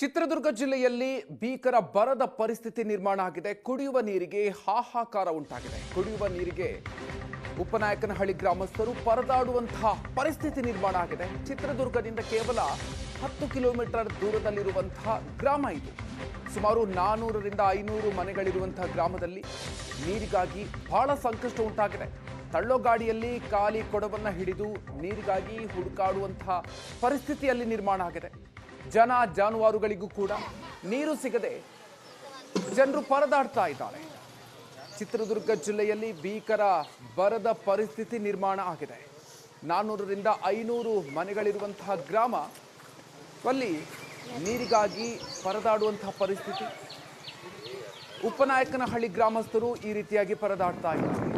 ಚಿತ್ರದುರ್ಗ ಜಿಲ್ಲೆಯಲ್ಲಿ ಭೀಕರ ಬರದ ಪರಿಸ್ಥಿತಿ ನಿರ್ಮಾಣ ಆಗಿದೆ. ಕುಡಿಯುವ ನೀರಿಗೆ ಹಾಹಾಕಾರ ಉಂಟಾಗಿದೆ. ಕುಡಿಯುವ ನೀರಿಗೆ ಉಪನಾಯಕನಹಳ್ಳಿ ಗ್ರಾಮಸ್ಥರು ಪರದಾಡುವಂತಹ ಪರಿಸ್ಥಿತಿ ನಿರ್ಮಾಣ ಆಗಿದೆ. ಚಿತ್ರದುರ್ಗದಿಂದ ಕೇವಲ 10 ಕಿಲೋಮೀಟರ್ ದೂರದಲ್ಲಿರುವಂತಹ ಗ್ರಾಮ ಇದು. ಸುಮಾರು 400 ರಿಂದ 500 ಮನೆಗಳಿರುವಂತಹ ಗ್ರಾಮದಲ್ಲಿ ನೀರಿಗಾಗಿ ಬಹಳ ಸಂಕಷ್ಟ ಉಂಟಾಗಿದೆ. ತಳ್ಳೋ ಗಾಡಿಯಲ್ಲಿ ಖಾಲಿ ಕೊಡವನ್ನ ಹಿಡಿದು ನೀರಿಗಾಗಿ ಹುಡುಕಾಡುವಂತಹ ಪರಿಸ್ಥಿತಿಯಲ್ಲಿ ನಿರ್ಮಾಣ ಆಗಿದೆ. ಜನ ಜಾನುವಾರುಗಳಿಗೂ ಕೂಡ ನೀರು ಸಿಗದೆ ಜನರು ಪರದಾಡ್ತಾ ಇದ್ದಾರೆ. ಚಿತ್ರದುರ್ಗ ಜಿಲ್ಲೆಯಲ್ಲಿ ಭೀಕರ ಬರದ ಪರಿಸ್ಥಿತಿ ನಿರ್ಮಾಣ ಆಗಿದೆ. 400 ರಿಂದ 500 ಮನೆಗಳಿರುವಂತಹ ಗ್ರಾಮದಲ್ಲಿ ನೀರಿಗಾಗಿ ಪರದಾಡುವಂತಹ ಪರಿಸ್ಥಿತಿ. ಉಪನಾಯಕನಹಳ್ಳಿ ಗ್ರಾಮಸ್ಥರು ಈ ರೀತಿಯಾಗಿ ಪರದಾಡ್ತಾ ಇದ್ದಾರೆ.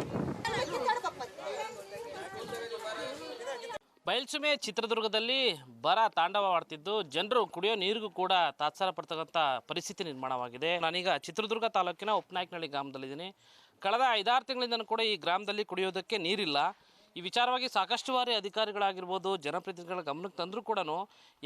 ಬಯಲ್ಸುಮೆ ಚಿತ್ರದುರ್ಗದಲ್ಲಿ ಬರ ತಾಂಡವವಾಡ್ತಿದ್ದು ಜನರು ಕುಡಿಯೋ ನೀರಿಗೂ ಕೂಡ ತಾತ್ಸಾರ ಪಡ್ತಕ್ಕಂಥ ಪರಿಸ್ಥಿತಿ ನಿರ್ಮಾಣವಾಗಿದೆ. ನಾನೀಗ ಚಿತ್ರದುರ್ಗ ತಾಲೂಕಿನ ಉಪನಾಯಕನಹಳ್ಳಿ ಗ್ರಾಮದಲ್ಲಿದ್ದೀನಿ. ಕಳೆದ 5-6 ತಿಂಗಳಿಂದ ಕೂಡ ಈ ಗ್ರಾಮದಲ್ಲಿ ಕುಡಿಯೋದಕ್ಕೆ ನೀರಿಲ್ಲ. ಈ ವಿಚಾರವಾಗಿ ಸಾಕಷ್ಟು ಬಾರಿ ಅಧಿಕಾರಿಗಳಾಗಿರ್ಬೋದು, ಜನಪ್ರತಿನಿಧಿಗಳ ಗಮನಕ್ಕೆ ತಂದರೂ ಕೂಡ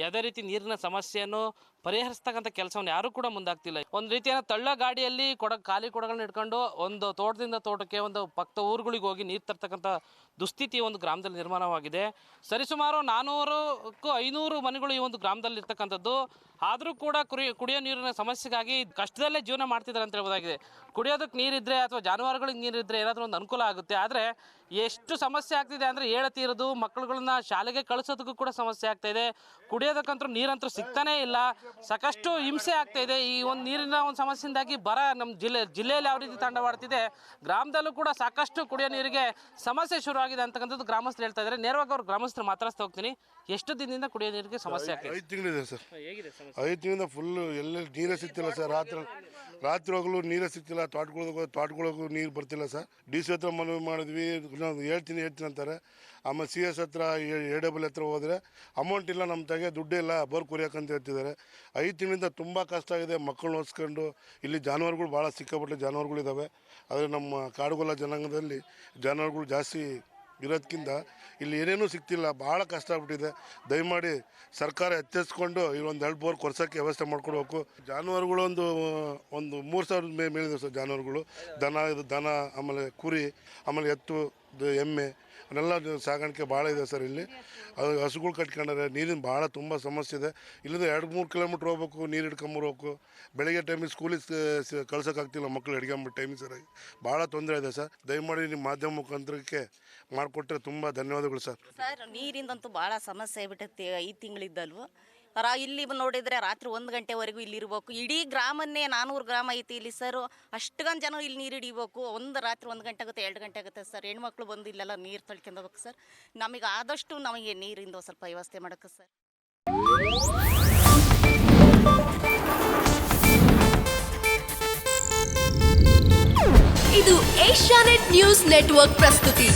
ಯಾವುದೇ ರೀತಿ ನೀರಿನ ಸಮಸ್ಯೆಯನ್ನು ಪರಿಹರಿಸ್ತಕ್ಕಂಥ ಕೆಲಸವನ್ನು ಯಾರೂ ಕೂಡ ಮುಂದಾಗ್ತಿಲ್ಲ. ಒಂದು ರೀತಿಯ ತಳ್ಳ ಗಾಡಿಯಲ್ಲಿ ಖಾಲಿ ಕೊಡಗಳನ್ನ ಇಟ್ಕೊಂಡು ಒಂದು ತೋಟದಿಂದ ತೋಟಕ್ಕೆ ಒಂದು ಪಕ್ಕದ ಊರುಗಳಿಗೆ ಹೋಗಿ ನೀರು ತರ್ತಕ್ಕಂಥ ದುಸ್ಥಿತಿ ಒಂದು ಗ್ರಾಮದಲ್ಲಿ ನಿರ್ಮಾಣವಾಗಿದೆ. ಸರಿಸುಮಾರು 400ಕ್ಕೂ 500 ಮನೆಗಳು ಈ ಒಂದು ಗ್ರಾಮದಲ್ಲಿ ಇರ್ತಕ್ಕಂಥದ್ದು. ಆದರೂ ಕೂಡ ಕುಡಿಯೋ ನೀರಿನ ಸಮಸ್ಯೆಗಾಗಿ ಕಷ್ಟದಲ್ಲೇ ಜೀವನ ಮಾಡ್ತಿದ್ದಾರೆ ಅಂತ ಹೇಳ್ಬೋದಾಗಿದೆ. ಕುಡಿಯೋದಕ್ಕೆ ನೀರಿದ್ರೆ ಅಥವಾ ಜಾನುವಾರುಗಳಿಗೆ ನೀರಿದ್ರೆ ಏನಾದರೂ ಒಂದು ಅನುಕೂಲ ಆಗುತ್ತೆ. ಆದರೆ ಎಷ್ಟು ಸಮಸ್ಯೆ ಆಗ್ತಿದೆ ಅಂದರೆ ಹೇಳತೀರೋದು, ಮಕ್ಕಳುಗಳನ್ನ ಶಾಲೆಗೆ ಕಳಿಸೋದಕ್ಕೂ ಕೂಡ ಸಮಸ್ಯೆ ಆಗ್ತಾ ಇದೆ. ಕುಡಿಯೋದಕ್ಕಂತೂ ನೀರಂತೂ ಸಿಗ್ತಾನೇ ಇಲ್ಲ. ಸಾಕಷ್ಟು ಹಿಂಸೆ ಆಗ್ತಾ ಇದೆ. ಈ ಒಂದು ನೀರಿನ ಒಂದು ಸಮಸ್ಯೆಯಿಂದಾಗಿ ಬರ ನಮ್ಮ ಜಿಲ್ಲೆಯಲ್ಲಿ ಯಾವ ರೀತಿ ತಾಂಡವಾಡ್ತಿದೆ, ಗ್ರಾಮದಲ್ಲೂ ಕೂಡ ಸಾಕಷ್ಟು ಕುಡಿಯೋ ನೀರಿಗೆ ಸಮಸ್ಯೆ ಶುರುವಾಗಿದೆ ಅಂತಕ್ಕಂಥದ್ದು ಗ್ರಾಮಸ್ಥರು ಹೇಳ್ತಾ ಇದ್ದಾರೆ. ನೇರವಾಗಿ ಅವ್ರು ಗ್ರಾಮಸ್ಥರು ಮಾತಾಡ್ತಾ ಹೋಗ್ತೀನಿ. ಎಷ್ಟು ದಿನದಿಂದ ಕುಡಿಯೋ ನೀರಿಗೆ ಸಮಸ್ಯೆ ಆಗ್ತಿದೆ? 5 ತಿಂಗಳಿದೆ ಸರ್. ಹೇಗಿದೆ ಸಮಸ್ಯೆ? 5 ತಿಂಗಳಿಂದ ಫುಲ್ಲು ಎಲ್ಲೆಲ್ಲಿ ನೀರೇ ಸಿಗ್ತಿಲ್ಲ ಸರ್. ರಾತ್ರಿ ಹೋಗಲು ನೀರೇ ಸಿಗ್ತಿಲ್ಲ. ತೋಟಗಳಿಗೂ ನೀರು ಬರ್ತಿಲ್ಲ ಸರ್. DC ಹತ್ರ ಮನವಿ ಮಾಡಿದ್ವಿ, ಹೇಳ್ತೀನಿ ಅಂತಾರೆ. ಆಮೇಲೆ CS ಹತ್ರ AW ಹತ್ರ ಹೋದರೆ ಅಮೌಂಟ್ ಇಲ್ಲ, ನಮ್ಮ ತಾಗೆ ದುಡ್ಡೇ ಇಲ್ಲ, ಬೋರ್ ಕುರಿಯಾಕಂತ ಹೇಳ್ತಿದ್ದಾರೆ. 5 ತಿಂಗಳಿಂದ ತುಂಬ ಕಷ್ಟ ಆಗಿದೆ. ಮಕ್ಕಳನ್ನ ಓದಿಸ್ಕೊಂಡು ಇಲ್ಲಿ ಜಾನುವಾರುಗಳು ಭಾಳ ಸಿಕ್ಕಾಪಟ್ಟೆ ಜಾನುವಾರುಗಳಿದ್ದಾವೆ. ಆದರೆ ನಮ್ಮ ಕಾಡುಗೊಲ್ಲ ಜನಾಂಗದಲ್ಲಿ ಜಾನುವಾರುಗಳು ಜಾಸ್ತಿ ಇರೋದಕ್ಕಿಂತ ಇಲ್ಲಿ ಏನೇನೂ ಸಿಗ್ತಿಲ್ಲ. ಭಾಳ ಕಷ್ಟ ಆಗ್ಬಿಟ್ಟಿದೆ. ದಯಮಾಡಿ ಸರ್ಕಾರ ಎಚ್ಚರಿಸ್ಕೊಂಡು ಇಲ್ಲೊಂದು 2 ಬೋರ್ ಕೊರ್ಸೋಕ್ಕೆ ವ್ಯವಸ್ಥೆ ಮಾಡ್ಕೊಡ್ಬೇಕು. ಜಾನುವಾರುಗಳು ಒಂದು 3,000 ಮೇಲಿದೆ ಸರ್. ಜಾನುವಾರುಗಳು ದನ ಆಮೇಲೆ ಕುರಿ ಆಮೇಲೆ ಎತ್ತು ಎಮ್ಮೆ ಅವನ್ನೆಲ್ಲ ಸಾಗಾಣಿಕೆ ಭಾಳ ಇದೆ ಸರ್. ಇಲ್ಲಿ ಅದು ಹಸುಗಳು ಕಟ್ಕೊಂಡ್ರೆ ನೀರಿನ ಭಾಳ ತುಂಬ ಸಮಸ್ಯೆ ಇದೆ. ಇಲ್ಲಿಂದ 2-3 ಕಿಲೋಮೀಟ್ರ್ ಹೋಗ್ಬೇಕು, ನೀರು ಹಿಡ್ಕೊಂಬರ್ಬೇಕು. ಬೆಳಗ್ಗೆ ಟೈಮಿಗೆ ಸ್ಕೂಲಿಗೆ ಕಳ್ಸೋಕ್ಕಾಗ್ತಿಲ್ಲ ಮಕ್ಕಳು ಹಿಡ್ಕೊಂಬಿಟ್ಟು ಟೈಮಿಗೆ ಸರ್. ಭಾಳ ತೊಂದರೆ ಇದೆ ಸರ್. ದಯಮಾಡಿ ನಿಮ್ಮ ಮಾಧ್ಯಮ ಮುಖಾಂತರಕ್ಕೆ ಮಾಡಿಕೊಟ್ರೆ ತುಂಬ ಧನ್ಯವಾದಗಳು ಸರ್. ಸರ್, ನೀರಿಂದಂತೂ ಭಾಳ ಸಮಸ್ಯೆ ಆಗಿಬಿಟ್ಟೈತೆ 5 ತಿಂಗಳಿದ್ದಲ್ವ. ಇಲ್ಲಿ ನೋಡಿದರೆ ರಾತ್ರಿ 1 ಗಂಟೆವರೆಗೂ ಇಲ್ಲಿ ಇರಬೇಕು. ಇಡೀ ಗ್ರಾಮನ್ನೇ 400 ಗ್ರಾಮ ಐತಿ ಇಲ್ಲಿ ಸರ್. ಅಷ್ಟೊಂದು ಜನ ಇಲ್ಲಿ ನೀರು ಹಿಡಿಬೇಕು. ರಾತ್ರಿ 1 ಗಂಟೆ ಆಗುತ್ತೆ, 2 ಗಂಟೆ ಆಗುತ್ತೆ ಸರ್. ಹೆಣ್ಮಕ್ಳು ಬಂದು ಇಲ್ಲೆಲ್ಲ ನೀರು ತೊಳ್ಕೊಂಡೋಗ್ಬೇಕು ಸರ್. ನಮಗೆ ಆದಷ್ಟು ನಮಗೆ ನೀರಿಂದ ಸ್ವಲ್ಪ ವ್ಯವಸ್ಥೆ ಮಾಡೋಕ್ಕೆ ಸರ್. ಇದು ಏಷ್ಯಾನೆಟ್ ನ್ಯೂಸ್ ನೆಟ್ವರ್ಕ್ ಪ್ರಸ್ತುತಿ.